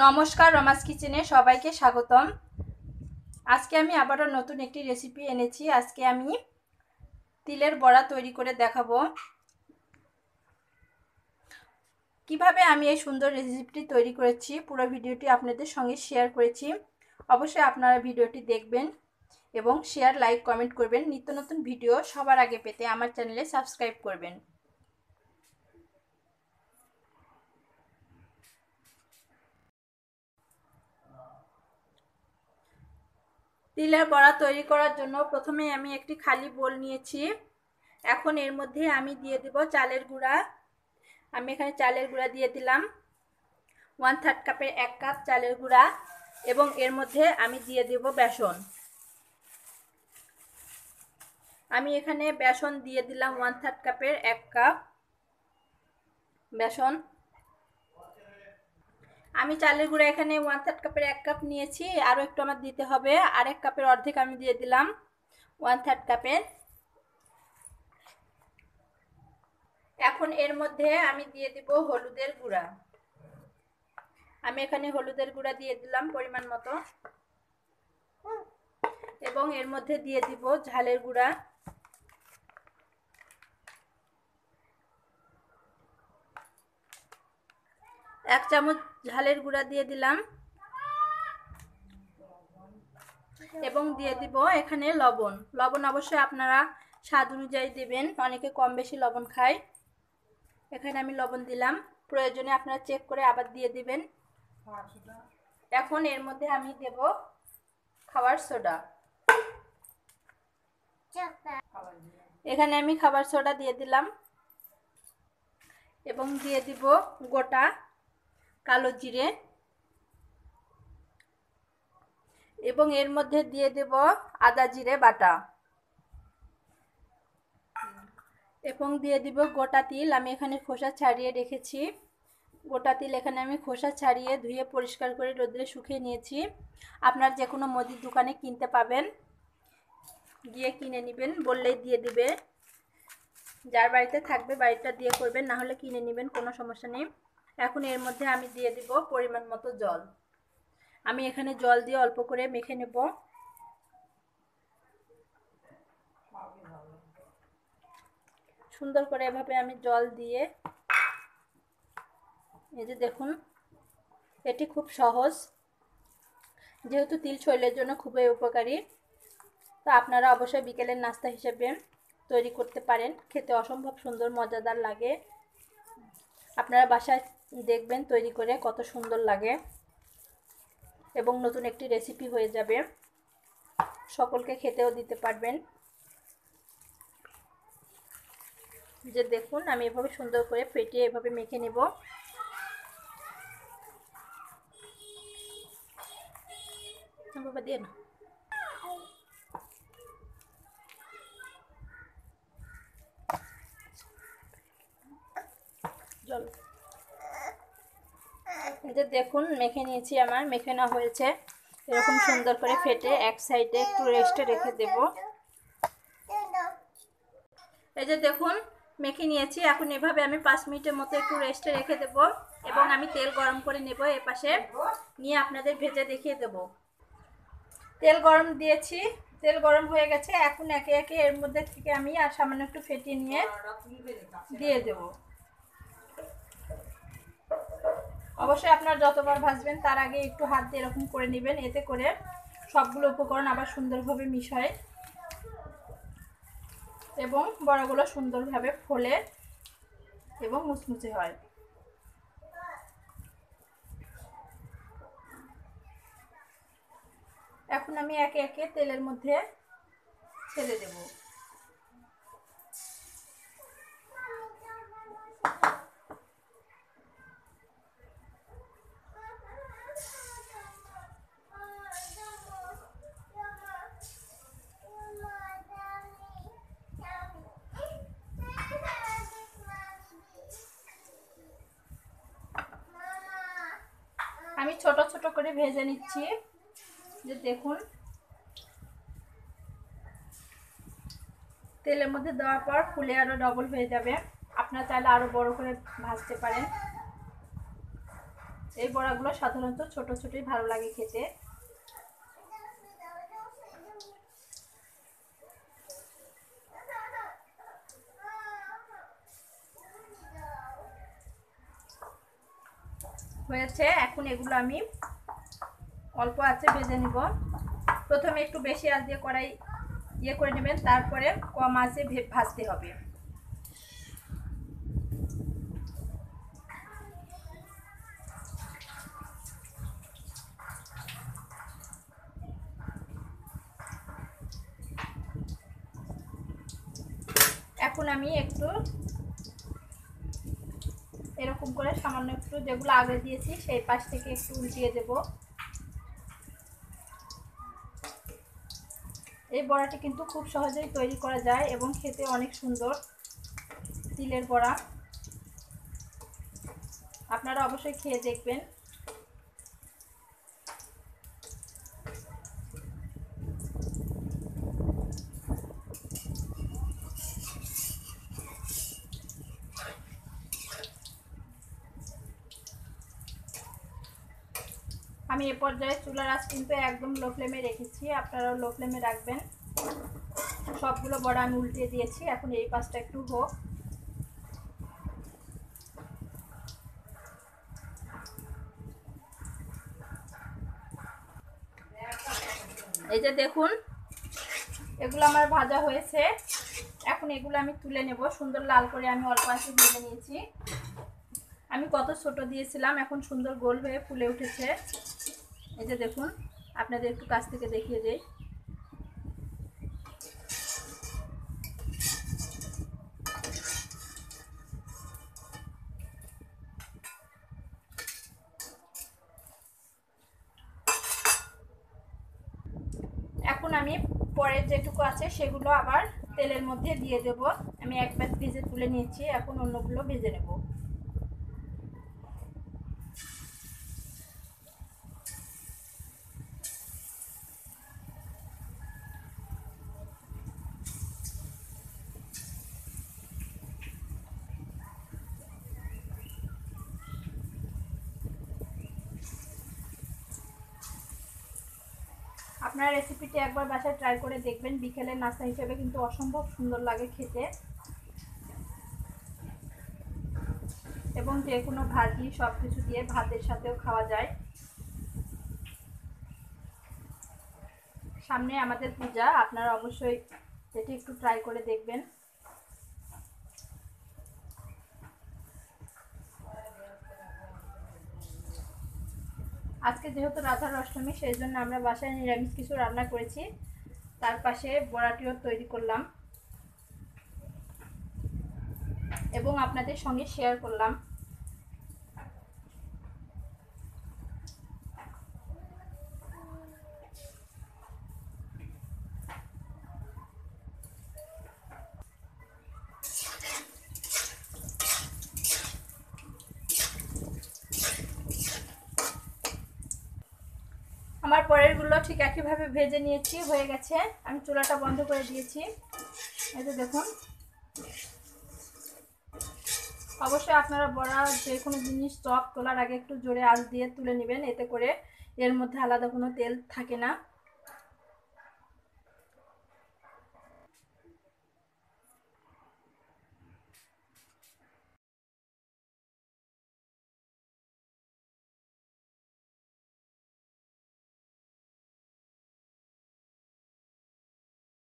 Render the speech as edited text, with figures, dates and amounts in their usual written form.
নমস্কার, রমাস কিচেনে সবাইকে স্বাগতম। আজকে আমি আবারও নতুন একটি রেসিপি এনেছি। আজকে আমি তিলের বড়া তৈরি করে দেখাবো। কিভাবে আমি এই সুন্দর রেসিপিটি তৈরি করেছি পুরো ভিডিওটি আপনাদের সঙ্গে শেয়ার করেছি। অবশ্যই আপনারা ভিডিওটি দেখবেন এবং শেয়ার, লাইক, কমেন্ট করবেন। নিত্য নতুন ভিডিও সবার আগে পেতে আমার চ্যানেলে সাবস্ক্রাইব করবেন। তিলের বড়া তৈরি করার জন্য প্রথমে আমি একটি খালি বোল নিয়েছি। এখন এর মধ্যে আমি দিয়ে দেব চালের গুঁড়া। আমি এখানে চালের গুঁড়া দিয়ে দিলাম 1/3 কাপের 1 কাপ চালের গুঁড়া, এবং এর মধ্যে আমি দিয়ে দেব বেসন। আমি এখানে বেসন দিয়ে দিলাম 1/3 কাপের 1 কাপ বেসন। আমি চালের গুঁড়া এখানে 1/3 কাপের 1 কাপ নিয়েছি, আরও একটু আমার দিতে হবে। আরেক কাপের অর্ধেক আমি দিয়ে দিলাম 1/3 কাপের। এখন এর মধ্যে আমি দিয়ে দিব হলুদের গুঁড়া। আমি এখানে হলুদের গুঁড়া দিয়ে দিলাম পরিমাণ মতো, এবং এর মধ্যে দিয়ে দিব ঝালের গুঁড়া। এক চামচ ঝালের গুঁড়া দিয়ে দিলাম, এবং দিয়ে দিব এখানে লবণ। লবণ অবশ্যই আপনারা স্বাদ অনুযায়ী দেবেন, অনেকে কম বেশি লবণ খায়। এখানে আমি লবণ দিলাম, প্রয়োজনে আপনারা চেক করে আবার দিয়ে দিবেন। এখন এর মধ্যে আমি দেব খাবার সোডা। এখানে আমি খাবার সোডা দিয়ে দিলাম, এবং দিয়ে দিব গোটা কালো জিরে, এবং এর মধ্যে দিয়ে দেব আদা জিরে বাটা, এবং দিয়ে দিব গোটা তিল। আমি এখানে খোসা ছাড়িয়ে রেখেছি। গোটা তিল এখানে আমি খোসা ছাড়িয়ে ধুয়ে পরিষ্কার করে রোদে শুকিয়ে নিয়েছি। আপনার যে কোনো মুদির দোকানে কিনতে পাবেন, গিয়ে কিনে নেবেন, বললেই দিয়ে দিবে। যার বাড়িতে থাকবে বাড়িটা দিয়ে করবেন, না হলে কিনে নেবেন, কোনো সমস্যা নেই। এখন এর মধ্যে আমি দিয়ে দিব পরিমাণ মতো জল। আমি এখানে জল দিয়ে অল্প করে মেখে নেব। সুন্দর করে এভাবে আমি জল দিয়ে, এই যে দেখুন, এটি খুব সহজ, যেহেতু তিল শরীরের জন্য খুবই উপকারী। তো আপনারা অবশ্যই বিকেলের নাস্তা হিসেবে তৈরি করতে পারেন, খেতে অসম্ভব সুন্দর মজাদার লাগে। আপনারা বাসায় দেখবেন তৈরি করে কত সুন্দর লাগে, এবং নতুন একটি রেসিপি হয়ে যাবে, সকলকে খেতেও দিতে পারবেন। যে দেখুন, আমি এভাবে সুন্দর করে ফেটিয়ে এভাবে মেখে নেব। বাবা দিয়ে না, জল। যে দেখুন, মেখে নিয়েছি, আমার মেখে নেওয়া হয়েছে। এরকম সুন্দর করে ফেটে এক সাইডে একটু রেস্টে রেখে দেব। এই যে দেখুন, মেখে নিয়েছি। এখন এভাবে আমি 5 মিনিটের মতো একটু রেস্টে রেখে দেব, এবং আমি তেল গরম করে নেব এপাশে, নিয়ে আপনাদের ভেজে দেখিয়ে দেব। তেল গরম দিয়েছি, তেল গরম হয়ে গেছে। এখন একে একে এর মধ্যে থেকে আমি আর সামান্য একটু ফেটিয়ে নিয়ে দিয়ে দেব। অবশ্যই আপনারা যতবার ভাজবেন তার আগে একটু হাত দিয়ে এরকম করে নেবেন, এতে করে সবগুলো উপকরণ আবার সুন্দরভাবে মিশায়, এবং বড়াগুলো সুন্দরভাবে ফোলে এবং মুচমুচে হয়। এখন আমি একে একে তেলের মধ্যে ছেড়ে দেব। আমি ছোট ছোট করে ভেজে নিচ্ছি। যে দেখুন, তেলের মধ্যে দেওয়ার পর ফুলে আরো ডবল হয়ে যাবে। আপনারা চাইলে আরো বড় করে ভাজতে পারেন। এই বড়াগুলো সাধারণত ছোট ছোটই ভালো লাগে খেতে। হয়েছে, এখন এগুলো আমি অল্প আঁচে ভেজে নিব। প্রথমে একটু বেশি আঁচ দিয়ে কড়াই করে নেবেন, তারপরে কম আঁচে ভাজতে হবে। এখন আমি একটু এরকম করে সামান্য একটু যেগুলো আগে দিয়েছি সেই পাশ থেকে একটু উল্টিয়ে দেব। এই বড়াটি কিন্তু খুব সহজেই তৈরি করা যায় এবং খেতে অনেক সুন্দর তিলের বড়া। আপনারা অবশ্যই খেয়ে দেখবেন। আমি এ পর্যায়ে চুলার আঁচ কিন্তু একদম লো ফ্লেমে রেখেছি, আপনারাও লো ফ্লেমে রাখবেন। সবগুলো বড়া আমি উল্টিয়ে দিয়েছি, এখন এই পাশটা একটু হোক। এই যে দেখুন, এগুলো আমার ভাজা হয়েছে। এখন এগুলো আমি তুলে নেব। সুন্দর লাল করে আমি অল্প আঁচে ভেজে নিয়েছি। আমি কত ছোট দিয়েছিলাম, এখন সুন্দর গোল হয়ে ফুলে উঠেছে। এই যে দেখুন, আপনাদের একটু কাছ থেকে দেখিয়ে দেই। এখন আমি পরের যেটুকু আছে সেগুলো আবার তেলের মধ্যে দিয়ে দেব। আমি এক ব্যাচ ভেজে তুলে নিয়েছি, এখন অন্যগুলো ভেজে নেব। আপনারা রেসিপিটি একবার বাসায় ট্রাই করে দেখবেন। বিকেলের নাস্তা হিসেবে কিন্তু অসম্ভব সুন্দর লাগে খেতে, এবং যে কোনো ভাজি সব কিছু দিয়ে ভাতের সাথেও খাওয়া যায়। সামনে আমাদের পূজা, আপনারা অবশ্যই এটি একটু ট্রাই করে দেখবেন। আজকে যেহেতু রাধার অষ্টমী, সেই জন্য আমরা বাসায় নিরামিষ কিছু রান্না করেছি। তার পাশে বড়াটিও তৈরি করলাম এবং আপনাদের সঙ্গে শেয়ার করলাম। আমার পরেরগুলো ঠিক একইভাবে ভেজে নিয়েছি, হয়ে গেছে। আমি চুলাটা বন্ধ করে দিয়েছি। এই যে দেখুন, অবশ্যই আপনারা বড়া যে কোনো জিনিস চপ তোলার আগে একটু জোরে আঁচ দিয়ে তুলে নেবেন, এতে করে এর মধ্যে আলাদা কোনো তেল থাকে না।